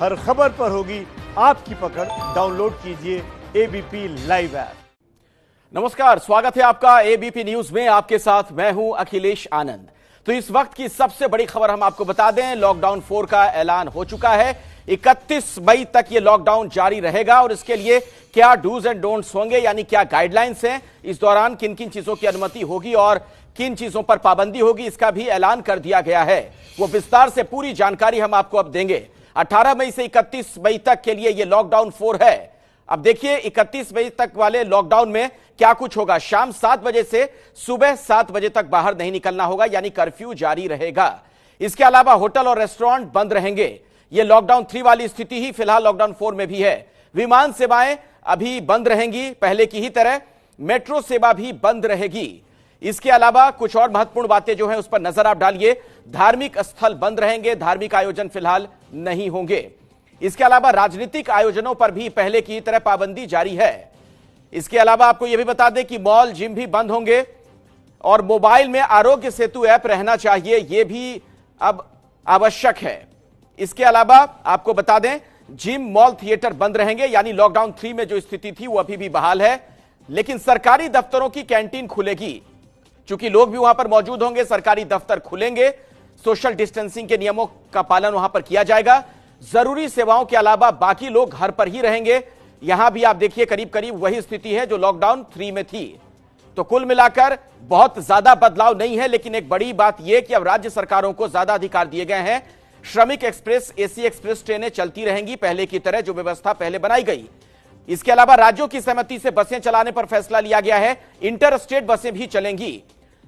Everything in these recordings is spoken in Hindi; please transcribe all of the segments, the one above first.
हर खबर पर होगी आपकी पकड़। डाउनलोड कीजिए एबीपी लाइव ऐप। नमस्कार, स्वागत है आपका एबीपी न्यूज में। आपके साथ मैं हूं अखिलेश आनंद। तो इस वक्त की सबसे बड़ी खबर हम आपको बता दें, लॉकडाउन 4 का ऐलान हो चुका है। 31 मई तक यह लॉकडाउन जारी रहेगा और इसके लिए क्या डूज एंड डोंट्स होंगे, यानी क्या गाइडलाइंस हैं, इस दौरान किन किन चीजों की अनुमति होगी और किन चीजों पर पाबंदी होगी, इसका भी ऐलान कर दिया गया है। वो विस्तार से पूरी जानकारी हम आपको अब देंगे। 18 मई से 31 मई तक के लिए यह लॉकडाउन 4 है। अब देखिए 31 मई तक वाले लॉकडाउन में क्या कुछ होगा। शाम 7 बजे से सुबह 7 बजे तक बाहर नहीं निकलना होगा, यानी कर्फ्यू जारी रहेगा। इसके अलावा होटल और रेस्टोरेंट बंद रहेंगे। यह लॉकडाउन 3 वाली स्थिति ही फिलहाल लॉकडाउन 4 में भी है। विमान सेवाएं अभी बंद रहेंगी पहले की ही तरह। मेट्रो सेवा भी बंद रहेगी। इसके अलावा कुछ और महत्वपूर्ण बातें जो हैं उस पर नजर आप डालिए। धार्मिक स्थल बंद रहेंगे, धार्मिक आयोजन फिलहाल नहीं होंगे। इसके अलावा राजनीतिक आयोजनों पर भी पहले की तरह पाबंदी जारी है। इसके अलावा आपको यह भी बता दें कि मॉल, जिम भी बंद होंगे और मोबाइल में आरोग्य सेतु ऐप रहना चाहिए, यह भी अब आवश्यक है। इसके अलावा आपको बता दें जिम, मॉल, थिएटर बंद रहेंगे, यानी लॉकडाउन 3 में जो स्थिति थी वो अभी भी बहाल है। लेकिन सरकारी दफ्तरों की कैंटीन खुलेगी, चूंकि लोग भी वहां पर मौजूद होंगे। सरकारी दफ्तर खुलेंगे, सोशल डिस्टेंसिंग के नियमों का पालन वहां पर किया जाएगा। जरूरी सेवाओं के अलावा बाकी लोग घर पर ही रहेंगे। यहां भी आप देखिए करीब करीब वही स्थिति है जो लॉकडाउन 3 में थी। तो कुल मिलाकर बहुत ज्यादा बदलाव नहीं है, लेकिन एक बड़ी बात यह कि अब राज्य सरकारों को ज्यादा अधिकार दिए गए हैं। श्रमिक एक्सप्रेस, एसी एक्सप्रेस ट्रेनें चलती रहेंगी पहले की तरह, जो व्यवस्था पहले बनाई गई। इसके अलावा राज्यों की सहमति से बसें चलाने पर फैसला लिया गया है। इंटर स्टेट बसें भी चलेंगी।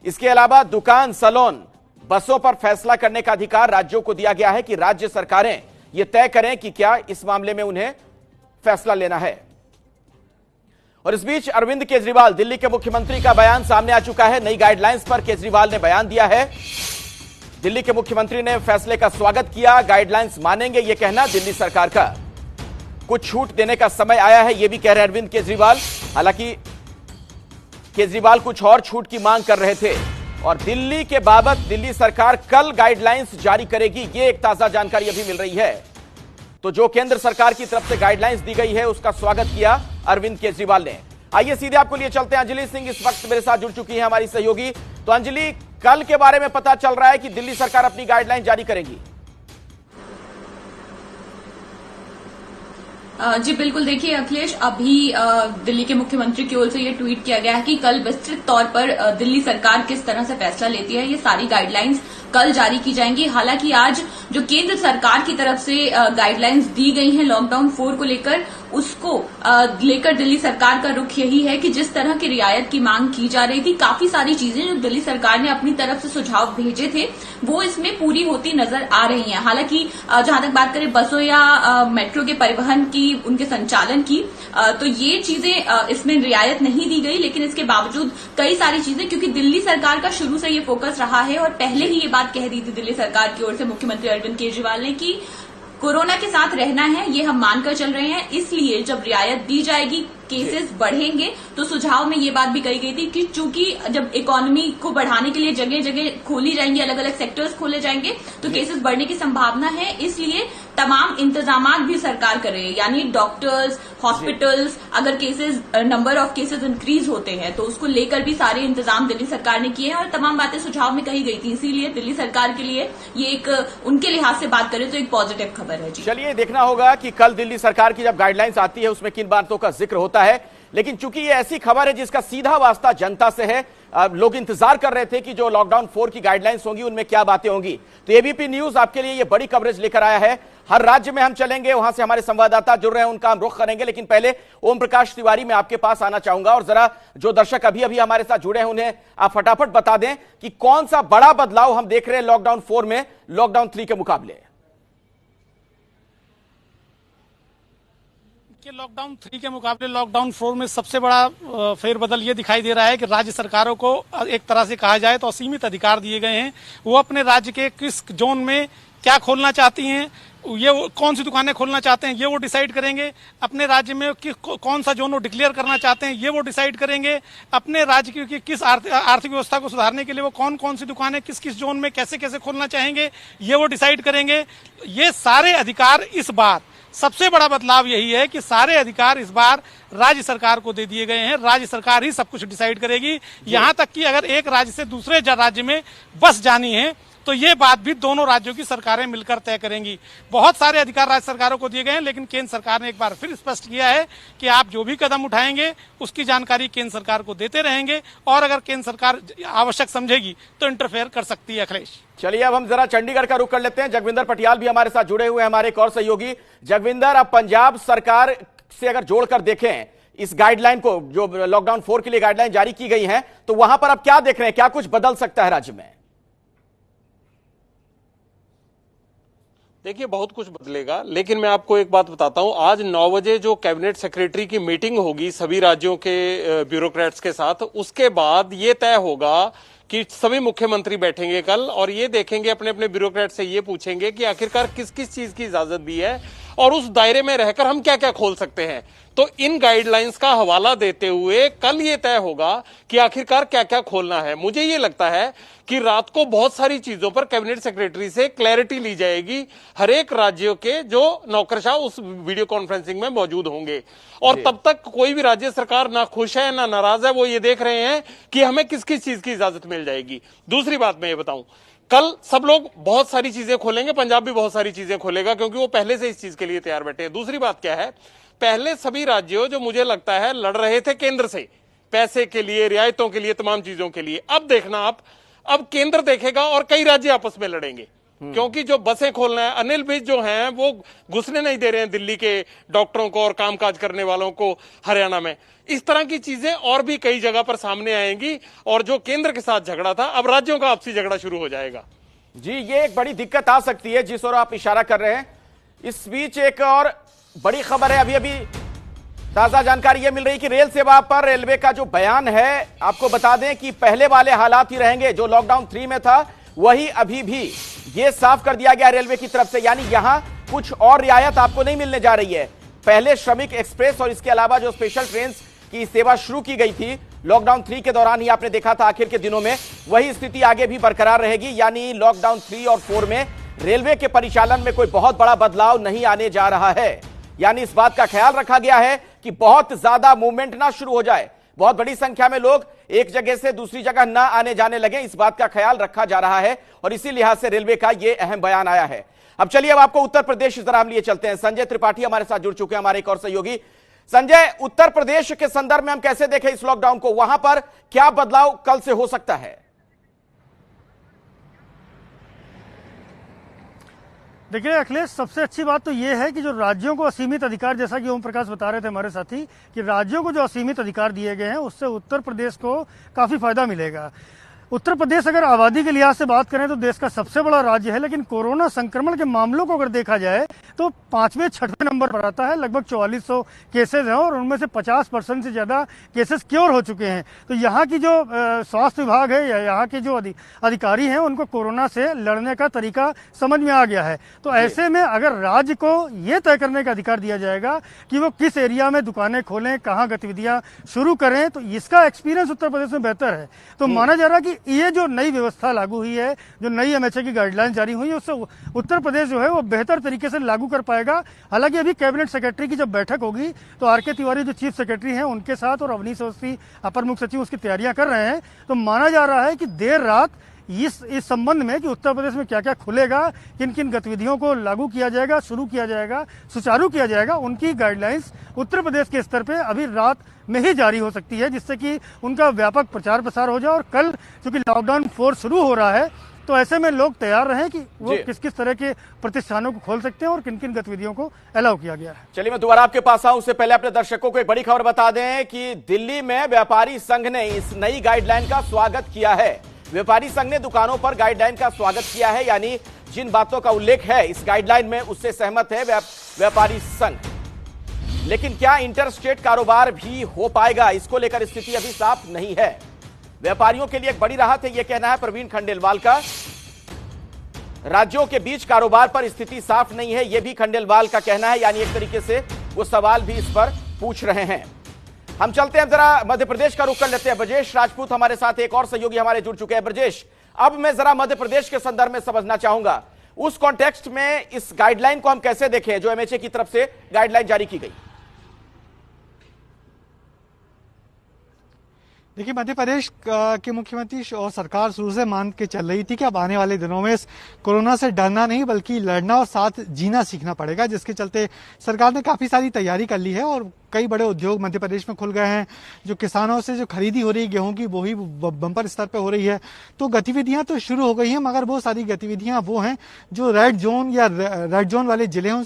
इसके अलावा दुकान, सैलून, बसों पर फैसला करने का अधिकार राज्यों को दिया गया है कि राज्य सरकारें यह तय करें कि क्या इस मामले में उन्हें फैसला लेना है। और इस बीच अरविंद केजरीवाल, दिल्ली के मुख्यमंत्री, का बयान सामने आ चुका है। नई गाइडलाइंस पर केजरीवाल ने बयान दिया है। दिल्ली के मुख्यमंत्री ने फैसले का स्वागत किया। गाइडलाइंस मानेंगे, यह कहना दिल्ली सरकार का। कुछ छूट देने का समय आया है, यह भी कह रहे हैं अरविंद केजरीवाल। हालांकि केजरीवाल कुछ और छूट की मांग कर रहे थे और दिल्ली के बाबत दिल्ली सरकार कल गाइडलाइंस जारी करेगी, ये एक ताजा जानकारी अभी मिल रही है। तो जो केंद्र सरकार की तरफ से गाइडलाइंस दी गई है उसका स्वागत किया अरविंद केजरीवाल ने। आइए सीधे आपको लिए चलते हैं। अंजलि सिंह इस वक्त मेरे साथ जुड़ चुकी है, हमारी सहयोगी। तो अंजलि, कल के बारे में पता चल रहा है कि दिल्ली सरकार अपनी गाइडलाइन जारी करेगी। जी बिल्कुल, देखिए अखिलेश, अभी दिल्ली के मुख्यमंत्री की ओर से ये ट्वीट किया गया है कि कल विस्तृत तौर पर दिल्ली सरकार किस तरह से फैसला लेती है, ये सारी गाइडलाइंस कल जारी की जाएंगी। हालांकि आज जो केंद्र सरकार की तरफ से गाइडलाइंस दी गई हैं लॉकडाउन 4 को लेकर, उसको लेकर दिल्ली सरकार का रुख यही है कि जिस तरह की रियायत की मांग की जा रही थी, काफी सारी चीजें जो दिल्ली सरकार ने अपनी तरफ से सुझाव भेजे थे वो इसमें पूरी होती नजर आ रही हैं। हालांकि जहां तक बात करें बसों या मेट्रो के परिवहन की, उनके संचालन की, तो ये चीजें इसमें रियायत नहीं दी गई। लेकिन इसके बावजूद कई सारी चीजें, क्योंकि दिल्ली सरकार का शुरू से ये फोकस रहा है और पहले ही ये बात कह दी थी दिल्ली सरकार की ओर से मुख्यमंत्री अरविंद केजरीवाल ने कि कोरोना के साथ रहना है, ये हम मानकर चल रहे हैं। इसलिए जब रियायत दी जाएगी, केसेस बढ़ेंगे, तो सुझाव में ये बात भी कही गई थी कि चूंकि जब इकोनॉमी को बढ़ाने के लिए जगह जगह खोली जाएंगी, अलग अलग सेक्टर्स खोले जाएंगे, तो केसेस बढ़ने की संभावना है। इसलिए तमाम इंतजामात भी सरकार कर रही है, यानी डॉक्टर्स, हॉस्पिटल्स, अगर cases, number of cases increase होते हैं तो उसको लेकर भी सारे इंतजाम दिल्ली सरकार ने किए हैं और तमाम बातें सुझाव में कही गई थी। इसीलिए दिल्ली सरकार के लिए ये एक, उनके लिहाज से बात करें तो एक पॉजिटिव खबर है। जी चलिए देखना होगा कि कल दिल्ली सरकार की जब गाइडलाइंस आती है उसमें किन बातों का जिक्र होता है। लेकिन चूंकि ये ऐसी खबर है जिसका सीधा वास्ता जनता से है, लोग इंतजार कर रहे थे कि जो लॉकडाउन 4 की गाइडलाइंस होंगी उनमें क्या बातें होंगी। तो एबीपी न्यूज आपके लिए ये बड़ी कवरेज लेकर आया है। हर राज्य में हम चलेंगे, वहां से हमारे संवाददाता जुड़ रहे हैं, उनका हम रुख करेंगे। लेकिन पहले ओम प्रकाश तिवारी, मैं आपके पास आना चाहूंगा और जरा जो दर्शक अभी अभी हमारे साथ जुड़े हैं उन्हें आप फटाफट बता दें कि कौन सा बड़ा बदलाव हम देख रहे हैं लॉकडाउन 4 में लॉकडाउन 3 के मुकाबले। लॉकडाउन 3 के मुकाबले लॉकडाउन 4 में सबसे बड़ा फेरबदल ये दिखाई दे रहा है कि राज्य सरकारों को एक तरह से कहा जाए तो असीमित अधिकार दिए गए हैं। वो अपने राज्य के किस जोन में क्या खोलना चाहती हैं ये कौन सी दुकानें खोलना चाहते हैं ये वो डिसाइड करेंगे। अपने राज्य में कौन सा जोन वो डिक्लेयर करना चाहते हैं ये वो डिसाइड करेंगे। अपने राज्य की किस आर्थिक व्यवस्था को सुधारने के लिए वो कौन कौन सी दुकानें किस किस जोन में कैसे कैसे खोलना चाहेंगे ये वो डिसाइड करेंगे। ये सारे अधिकार इस बार सबसे बड़ा बदलाव यही है कि सारे अधिकार इस बार राज्य सरकार को दे दिए गए हैं। राज्य सरकार ही सब कुछ डिसाइड करेगी। यहां तक कि अगर एक राज्य से दूसरे राज्य में बस जानी है तो ये बात भी दोनों राज्यों की सरकारें मिलकर तय करेंगी। बहुत सारे अधिकार राज्य सरकारों को दिए गए हैं, लेकिन केंद्र सरकार ने एक बार फिर स्पष्ट किया है कि आप जो भी कदम उठाएंगे उसकी जानकारी केंद्र सरकार को देते रहेंगे और अगर केंद्र सरकार आवश्यक समझेगी तो इंटरफेयर कर सकती है। अखिलेश, चलिए अब हम जरा चंडीगढ़ का रुख कर लेते हैं। जगविंदर पटियाल भी हमारे साथ जुड़े हुए हैं, हमारे एक और सहयोगी। जगविंदर, अब पंजाब सरकार से अगर जोड़कर देखें इस गाइडलाइन को, जो लॉकडाउन 4 के लिए गाइडलाइन जारी की गई है, तो वहां पर अब क्या देख रहे हैं, क्या कुछ बदल सकता है राज्य में? देखिए, बहुत कुछ बदलेगा, लेकिन मैं आपको एक बात बताता हूं। आज 9 बजे जो कैबिनेट सेक्रेटरी की मीटिंग होगी सभी राज्यों के ब्यूरोक्रेट्स के साथ, उसके बाद ये तय होगा कि सभी मुख्यमंत्री बैठेंगे कल और ये देखेंगे, अपने अपने ब्यूरोक्रेट से ये पूछेंगे कि आखिरकार किस किस चीज की इजाजत दी है और उस दायरे में रहकर हम क्या क्या खोल सकते हैं। तो इन गाइडलाइंस का हवाला देते हुए कल ये तय होगा कि आखिरकार क्या क्या खोलना है। मुझे ये लगता है कि रात को बहुत सारी चीजों पर कैबिनेट सेक्रेटरी से क्लैरिटी ली जाएगी। हर एक राज्यों के जो नौकरशाह उस वीडियो कॉन्फ्रेंसिंग में मौजूद होंगे और तब तक कोई भी राज्य सरकार ना खुश है ना नाराज है। वो ये देख रहे हैं कि हमें किस किस चीज की इजाजत मिल जाएगी। दूसरी बात मैं ये बताऊं, कल सब लोग बहुत सारी चीजें खोलेंगे, पंजाब भी बहुत सारी चीजें खोलेगा क्योंकि वो पहले से इस चीज के लिए तैयार बैठे हैं। दूसरी बात क्या है, पहले सभी राज्यों जो मुझे लगता है लड़ रहे थे केंद्र से पैसे के लिए, रियायतों के लिए, तमाम चीजों के लिए, अब देखना आप, अब केंद्र देखेगा और कई राज्य आपस में लड़ेंगे क्योंकि जो बसें खोलना है, अनिल विज जो हैं वो घुसने नहीं दे रहे हैं दिल्ली के डॉक्टरों को और कामकाज करने वालों को हरियाणा में। इस तरह की चीजें और भी कई जगह पर सामने आएंगी और जो केंद्र के साथ झगड़ा था अब राज्यों का आपसी झगड़ा शुरू हो जाएगा। जी, ये एक बड़ी दिक्कत आ सकती है जिस ओर आप इशारा कर रहे हैं। इस बीच एक और बड़ी खबर है, अभी अभी ताजा जानकारी यह मिल रही कि रेल सेवा पर रेलवे का जो बयान है, आपको बता दें कि पहले वाले हालात ही रहेंगे। जो लॉकडाउन 3 में था वही अभी भी, ये साफ कर दिया गया रेलवे की तरफ से। यानी यहां कुछ और रियायत आपको नहीं मिलने जा रही है। पहले श्रमिक एक्सप्रेस और इसके अलावा जो स्पेशल ट्रेन की सेवा शुरू की गई थी लॉकडाउन 3 के दौरान ही, आपने देखा था आखिर के दिनों में, वही स्थिति आगे भी बरकरार रहेगी। यानी लॉकडाउन 3 और 4 में रेलवे के परिचालन में कोई बहुत बड़ा बदलाव नहीं आने जा रहा है। यानी इस बात का ख्याल रखा गया है कि बहुत ज्यादा मूवमेंट ना शुरू हो जाए, बहुत बड़ी संख्या में लोग एक जगह से दूसरी जगह ना आने जाने लगे, इस बात का ख्याल रखा जा रहा है और इसी लिहाज से रेलवे का यह अहम बयान आया है। अब चलिए, अब आपको उत्तर प्रदेश जरा हम लिए चलते हैं। संजय त्रिपाठी हमारे साथ जुड़ चुके हैं, हमारे एक और सहयोगी। संजय, उत्तर प्रदेश के संदर्भ में हम कैसे देखें इस लॉकडाउन को, वहां पर क्या बदलाव कल से हो सकता है? देखिए अखिलेश, सबसे अच्छी बात तो ये है कि जो राज्यों को असीमित अधिकार, जैसा कि ओम प्रकाश बता रहे थे हमारे साथी, कि राज्यों को जो असीमित अधिकार दिए गए हैं उससे उत्तर प्रदेश को काफ़ी फायदा मिलेगा। उत्तर प्रदेश अगर आबादी के लिहाज से बात करें तो देश का सबसे बड़ा राज्य है, लेकिन कोरोना संक्रमण के मामलों को अगर देखा जाए तो 5वें-6वें नंबर पर आता है। लगभग 4400 केसेज हैं और उनमें से 50% से ज़्यादा केसेस क्योर हो चुके हैं। तो यहाँ की जो स्वास्थ्य विभाग है या यहाँ के जो अधिकारी हैं उनको कोरोना से लड़ने का तरीका समझ में आ गया है। तो ऐसे में अगर राज्य को ये तय करने का अधिकार दिया जाएगा कि वो किस एरिया में दुकानें खोलें, कहाँ गतिविधियाँ शुरू करें, तो इसका एक्सपीरियंस उत्तर प्रदेश में बेहतर है। तो माना जा रहा है कि ये जो नई व्यवस्था लागू हुई है, जो नई एमएचए की गाइडलाइन जारी हुई है, उससे उत्तर प्रदेश जो है वो बेहतर तरीके से लागू कर पाएगा। हालांकि अभी कैबिनेट सेक्रेटरी की जब बैठक होगी तो आर के तिवारी जो चीफ सेक्रेटरी हैं उनके साथ और अवनीश अवस्थी अपर मुख्य सचिव उसकी तैयारियां कर रहे हैं। तो माना जा रहा है कि देर रात इस संबंध में कि उत्तर प्रदेश में क्या क्या खुलेगा, किन किन गतिविधियों को लागू किया जाएगा, शुरू किया जाएगा, सुचारू किया जाएगा, उनकी गाइडलाइंस उत्तर प्रदेश के स्तर पे अभी रात में ही जारी हो सकती है, जिससे कि उनका व्यापक प्रचार प्रसार हो जाए। और कल चूंकि लॉकडाउन 4 शुरू हो रहा है तो ऐसे में लोग तैयार रहें कि वो किस किस तरह के प्रतिष्ठानों को खोल सकते हैं और किन किन गतिविधियों को अलाउ किया गया है। चलिए, मैं दोबारा आपके पास आऊं, उससे पहले अपने दर्शकों को एक बड़ी खबर बता दें कि दिल्ली में व्यापारी संघ ने इस नई गाइडलाइन का स्वागत किया है। व्यापारी संघ ने दुकानों पर गाइडलाइन का स्वागत किया है, यानी जिन बातों का उल्लेख है इस गाइडलाइन में उससे सहमत है व्यापारी संघ। लेकिन क्या इंटर स्टेट कारोबार भी हो पाएगा, इसको लेकर स्थिति अभी साफ नहीं है। व्यापारियों के लिए एक बड़ी राहत है, यह कहना है प्रवीण खंडेलवाल का। राज्यों के बीच कारोबार पर स्थिति साफ नहीं है, यह भी खंडेलवाल का कहना है। यानी एक तरीके से वो सवाल भी इस पर पूछ रहे हैं। हम चलते हैं, जरा मध्य प्रदेश का रुख कर लेते हैं। ब्रजेश राजपूत हमारे साथ एक और सहयोगी हमारे जुड़ चुके हैं। ब्रजेश, अब मैं जरा मध्य प्रदेश के संदर्भ में समझना चाहूंगा, उस कॉन्टेक्स्ट में इस गाइडलाइन को हम कैसे देखें जो एमएचए की तरफ से गाइडलाइन जारी की गई। देखिए, मध्य प्रदेश के मुख्यमंत्री और सरकार शुरू से मान के चल रही थी कि अब आने वाले दिनों में इस कोरोना से डरना नहीं बल्कि लड़ना और साथ जीना सीखना पड़ेगा, जिसके चलते सरकार ने काफी सारी तैयारी कर ली है और कई बड़े उद्योग मध्य प्रदेश में खुल गए हैं। जो किसानों से जो खरीदी हो रही है गेहूं की, वो ही बम्पर स्तर पे हो रही है। तो गतिविधियां तो शुरू हो गई हैं, मगर वो सारी गतिविधियां वो हैं जो रेड जोन या रेड जोन वाले जिले हैं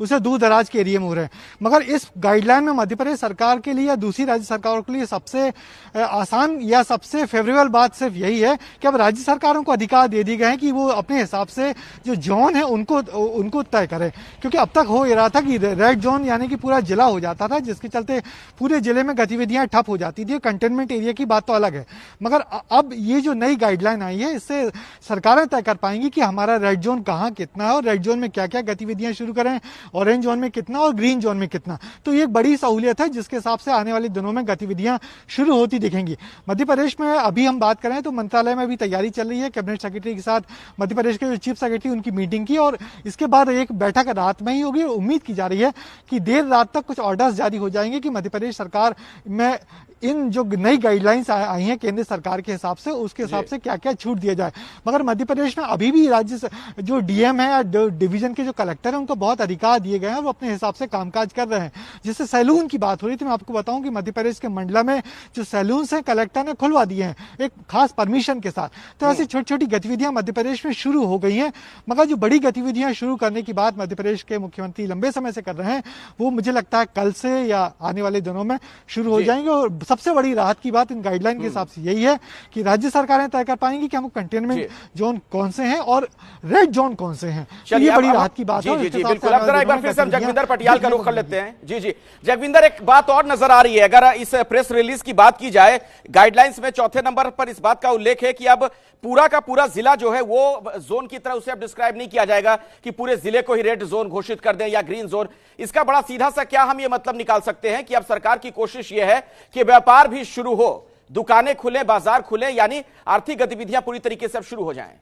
उसे दूर दराज के एरिया में हो रहे हैं। मगर इस गाइडलाइन में मध्य प्रदेश सरकार के लिए या दूसरी राज्य सरकारों के लिए सबसे आसान या सबसे फेवरेबल बात सिर्फ यही है कि अब राज्य सरकारों को अधिकार दे दिए गए हैं कि वो अपने हिसाब से जो जोन है उनको तय करें। क्योंकि अब तक हो ये रहा था कि रेड जोन यानी कि पूरा जिला हो जाता था, जिसके चलते पूरे जिले में गतिविधियां ठप हो जाती थी। कंटेनमेंट एरिया की बात तो अलग है, मगर अब ये जो नई गाइडलाइन आई है इससे सरकारें तय कर पाएंगी कि हमारा रेड जोन कहां कितना है और रेड जोन में क्या क्या गतिविधियां शुरू करें, ऑरेंज जोन में कितना और ग्रीन जोन में कितना। तो ये एक बड़ी सहूलियत है जिसके हिसाब से आने वाले दिनों में गतिविधियां शुरू होती दिखेंगी। मध्य प्रदेश में अभी हम बात करें तो मंत्रालय में भी तैयारी चल रही है। कैबिनेट सेक्रेटरी के साथ मध्य प्रदेश के जो चीफ सेक्रेटरी उनकी मीटिंग की और इसके बाद एक बैठक रात में ही होगी। उम्मीद की जा रही है कि देर रात तक कुछ ऑर्डर्स जारी हो जाएंगे कि मध्य प्रदेश सरकार में इन जो नई गाइडलाइंस आई हैं केंद्र सरकार के हिसाब से, उसके हिसाब से क्या क्या छूट दिया जाए। मगर मध्य प्रदेश में अभी भी राज्य जो डीएम है या डिवीजन के जो कलेक्टर है उनको बहुत अधिकार दिए गए हैं, वो अपने हिसाब से कामकाज कर रहे हैं। जिससे सैलून की बात हो रही थी, मैं आपको बताऊं कि मध्य प्रदेश के मंडला में जो सैलून है कलेक्टर ने खुलवा दिए हैं एक खास परमिशन के साथ। तो ऐसी छोटी छोटी गतिविधियां मध्य प्रदेश में शुरू हो गई हैं। मगर जो बड़ी गतिविधियां शुरू करने की बात मध्य प्रदेश के मुख्यमंत्री लंबे समय से कर रहे हैं, वो मुझे लगता है कल से या आने वाले दिनों में शुरू हो जाएंगे। और सबसे बड़ी राहत की बात इन गाइडलाइन के हिसाब से यही है कि राज्य सरकारें तय कर पाएंगी कि हमको कंटेनमेंट जोन कौन से हैं और रेड जोन कौन से हैं। तो ये बड़ी राहत की बात है। जी बिल्कुल। अब जरा एक बार फिर से हम जगविंदर पटियाल का रुख कर लेते हैं। जी जगविंदर, एक बात और नजर आ रही है, अगर इस प्रेस रिलीज की बात की जाए, गाइडलाइंस में चौथे नंबर पर इस बात का उल्लेख है कि अब पूरा का पूरा जिला जो है वो जोन की तरह उसे अब डिस्क्राइब नहीं किया जाएगा कि पूरे जिले को ही रेड जोन घोषित कर दें या ग्रीन जोन। इसका बड़ा सीधा सा क्या हम ये मतलब निकाल सकते हैं कि अब सरकार की कोशिश ये है कि व्यापार भी शुरू हो, दुकानें खुले, बाजार खुले, यानी आर्थिक गतिविधियां पूरी तरीके से अब शुरू हो जाएं।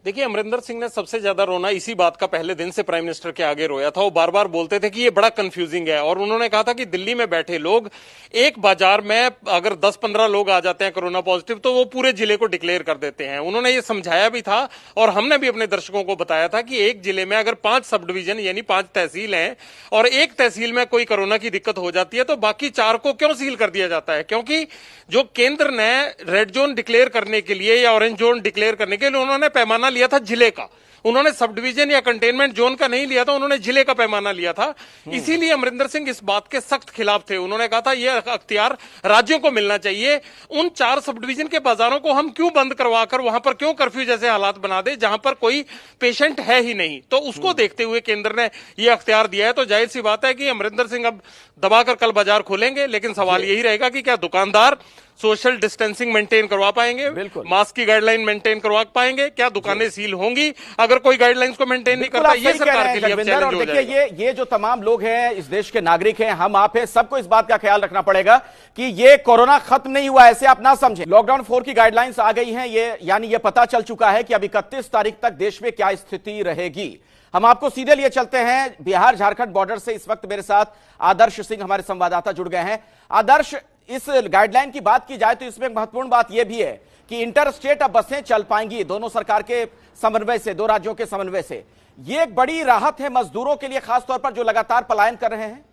देखिए, अमरिंदर सिंह ने सबसे ज्यादा रोना इसी बात का पहले दिन से प्राइम मिनिस्टर के आगे रोया था। वो बार बार बोलते थे कि ये बड़ा कंफ्यूजिंग है और उन्होंने कहा था कि दिल्ली में बैठे लोग एक बाजार में अगर 10-15 लोग आ जाते हैं कोरोना पॉजिटिव तो वो पूरे जिले को डिक्लेयर कर देते हैं। उन्होंने ये समझाया भी था और हमने भी अपने दर्शकों को बताया था कि एक जिले में अगर 5 सब डिवीजन यानी 5 तहसील हैं और एक तहसील में कोई कोरोना की दिक्कत हो जाती है तो बाकी 4 को क्यों सील कर दिया जाता है। क्योंकि जो केंद्र ने रेड जोन डिक्लेयर करने के लिए या ऑरेंज जोन डिक्लेयर करने के लिए उन्होंने पैमाना लिया था जिले का, उन्होंने सब डिवीजन या कंटेनमेंट जोन का नहीं लिया था, उन्होंने जिले का पैमाना लिया था। इसीलिए अमरिंदर सिंह इस बात के सख्त खिलाफ थे। उन्होंने कहा था यह अख्तियार राज्यों को मिलना चाहिए। उन 4 सब डिवीजन के बाजारों को हम क्यों बंद करवाकर वहां पर क्यों कर्फ्यू जैसे हालात बना दे जहां पर कोई पेशेंट है ही नहीं। तो उसको देखते हुए केंद्र ने यह अख्तियार दिया है। तो जाहिर सी बात है कि अमरिंदर सिंह अब दबाकर कल बाजार खोलेंगे, लेकिन सवाल यही रहेगा कि क्या दुकानदार सोशल डिस्टेंसिंग मेंटेन करवा पाएंगे, मास्क की गाइडलाइन मेंटेन करवा पाएंगे, क्या दुकानें सील होंगी अगर कोई गाइडलाइंस को मेंटेन नहीं करता। ये सरकार के लिए अब चैलेंज हो जाएगा। देखिए, ये जो तमाम लोग हैं, इस देश के नागरिक हैं, हम आप हैं, सबको इस बात का ख्याल रखना पड़ेगा कि ये कोरोना खत्म नहीं हुआ, ऐसे आप ना समझें। लॉकडाउन 4 की गाइडलाइंस आ गई हैं, ये यानी ये पता चल चुका है कि अब 31 तारीख तक देश में क्या स्थिति रहेगी। हम आपको सीधे लिए चलते हैं बिहार झारखंड बॉर्डर से। इस वक्त मेरे साथ आदर्श सिंह हमारे संवाददाता जुड़ गए हैं। आदर्श, इस गाइडलाइन की बात की जाए तो इसमें एक महत्वपूर्ण बात यह भी है कि इंटर स्टेट अब बसें चल पाएंगी दोनों सरकार के समन्वय से, 2 राज्यों के समन्वय से। यह एक बड़ी राहत है मजदूरों के लिए, खासतौर पर जो लगातार पलायन कर रहे हैं।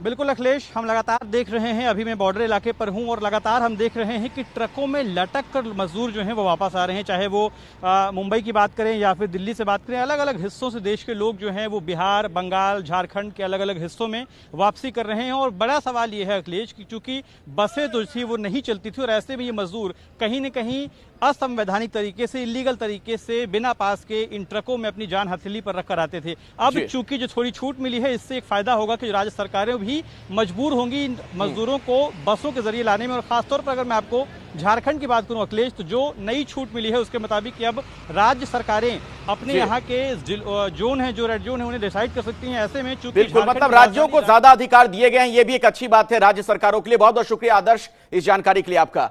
बिल्कुल अखिलेश, हम लगातार देख रहे हैं, अभी मैं बॉर्डर इलाके पर हूं और लगातार हम देख रहे हैं कि ट्रकों में लटक कर मजदूर जो हैं वो वापस आ रहे हैं, चाहे वो मुंबई की बात करें या फिर दिल्ली से बात करें। अलग अलग हिस्सों से देश के लोग जो हैं वो बिहार, बंगाल, झारखंड के अलग अलग हिस्सों में वापसी कर रहे हैं। और बड़ा सवाल ये है अखिलेश कि चूंकि बसें जो थी वो नहीं चलती थी और ऐसे में ये मजदूर कहीं न कहीं असंवैधानिक तरीके से, इलीगल तरीके से, बिना पास के इन ट्रकों में अपनी जान हथेली पर रखकर आते थे। अब चूंकि जो थोड़ी छूट मिली है, इससे एक फायदा होगा कि राज्य सरकारें भी मजबूर होंगी इन मजदूरों को बसों के जरिए लाने में। और खासतौर पर अगर मैं आपको झारखंड की बात करूं अखिलेश, तो जो नई छूट मिली है उसके मुताबिक कि अब राज्य सरकारें अपने यहाँ के जोन है, जो रेड जोन है, उन्हें डिसाइड कर सकती हैं। ऐसे में चूंकि बिल्कुल, मतलब राज्यों को ज्यादा अधिकार दिए गए हैं, ये भी एक अच्छी बात है राज्य सरकारों के लिए। बहुत बहुत शुक्रिया आदर्श इस जानकारी के लिए आपका।